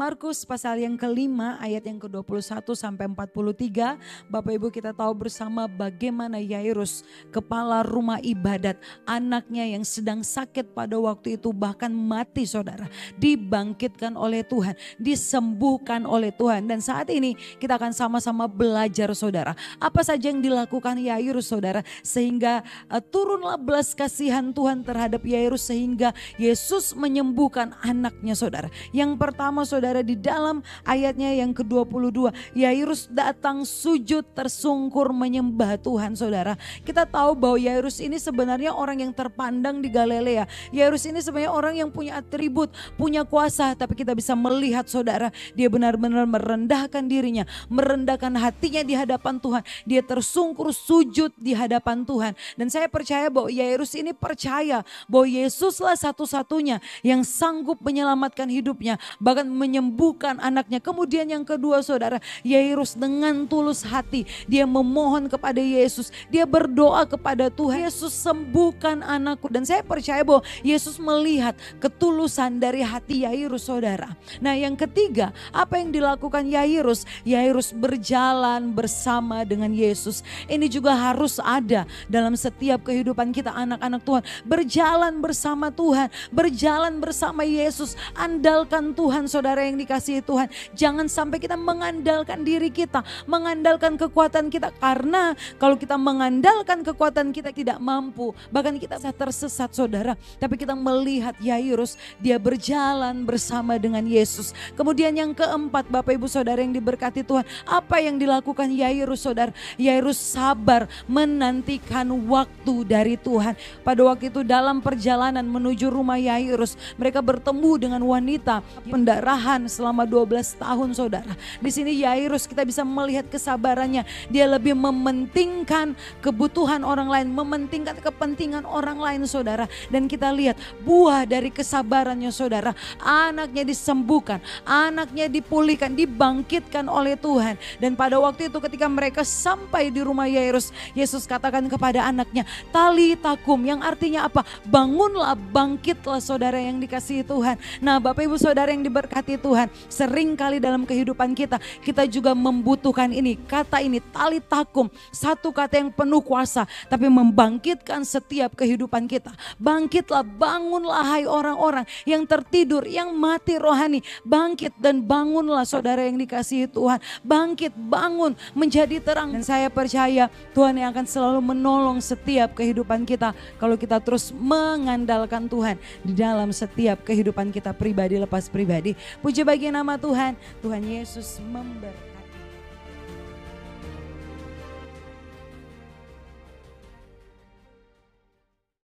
Markus pasal yang kelima ayat yang ke-21 sampai 43. Bapak Ibu kita tahu bersama bagaimana Yairus, kepala rumah ibadat, anaknya yang sedang sakit pada waktu itu bahkan mati saudara, dibangkitkan oleh Tuhan, disembuhkan oleh Tuhan. Dan saat ini kita akan sama-sama belajar saudara, apa saja yang dilakukan Yairus saudara, sehingga turunlah belas kasihan Tuhan terhadap Yairus sehingga Yesus menyembuhkan anaknya saudara. Yang pertama saudara, di dalam ayatnya yang ke-22, Yairus datang sujud tersungkur menyembah Tuhan saudara. Kita tahu bahwa Yairus ini sebenarnya orang yang terpandang di Galilea. Yairus ini sebenarnya orang yang punya atribut, punya kuasa, tapi kita bisa melihat saudara, dia benar-benar merendahkan dirinya, merendahkan hatinya di hadapan Tuhan. Dia tersungkur sujud di hadapan Tuhan. Dan saya percaya bahwa Yairus ini percaya bahwa Yesuslah satu-satunya yang sanggup menyelamatkan hidupnya, bahkan menyembuhkan anaknya. Kemudian yang kedua saudara, Yairus dengan tulus hati dia memohon kepada Yesus, dia berdoa kepada Tuhan, Yesus sembuhkan anakku. Dan saya percaya bahwa Yesus melihat ketulusan dari hati Yairus saudara. Nah yang ketiga, apa yang dilakukan Yairus? Yairus berjalan bersama dengan Yesus. Ini juga harus ada dalam setiap kehidupan kita anak-anak Tuhan. Berjalan bersama Tuhan, berjalan bersama Yesus. Andalkan Tuhan saudara yang dikasihi Tuhan. Jangan sampai kita mengandalkan diri kita, mengandalkan kekuatan kita. Karena kalau kita mengandalkan kekuatan kita tidak mampu, bahkan kita tersesat saudara. Tapi kita melihat Yairus, dia berjalan bersama dengan Yesus. Kemudian yang keempat, Bapak Ibu Saudara yang diberkati Tuhan, apa yang dilakukan Yairus saudara? Yairus sabar menantikan waktu dari Tuhan. Pada waktu itu dalam perjalanan menuju rumah Yairus, mereka bertemu dengan wanita pendarahan selama 12 tahun saudara. Di sini Yairus kita bisa melihat kesabarannya. Dia lebih mementingkan kebutuhan orang lain, mementingkan kepentingan orang lain saudara. Dan kita lihat buah dari kesabarannya saudara. Anaknya disembuhkan, anaknya dipulihkan, dibangkitkan oleh Tuhan. Dan pada waktu itu ketika mereka sampai di rumah Yairus, Yesus katakan kepada anaknya, talitakum, yang artinya apa? Bangunlah, bangkitlah saudara yang dikasihi Tuhan. Nah Bapak Ibu Saudara yang diberkati Tuhan, sering kali dalam kehidupan kita juga membutuhkan ini, kata ini talitakum, satu kata yang penuh kuasa tapi membangkitkan setiap kehidupan kita. Bangkitlah, bangunlah hai orang-orang yang tertidur, yang mati rohani, bangkit dan bangunlah saudara yang dikasihi Tuhan. Bangkit, bangun, menjadi terang. Dan saya percaya Tuhan yang akan selalu menolong setiap kehidupan kita kalau kita terus mengandalkan Tuhan di dalam setiap kehidupan kita pribadi lepas pribadi. Puji bagi nama Tuhan, Tuhan Yesus memberkati.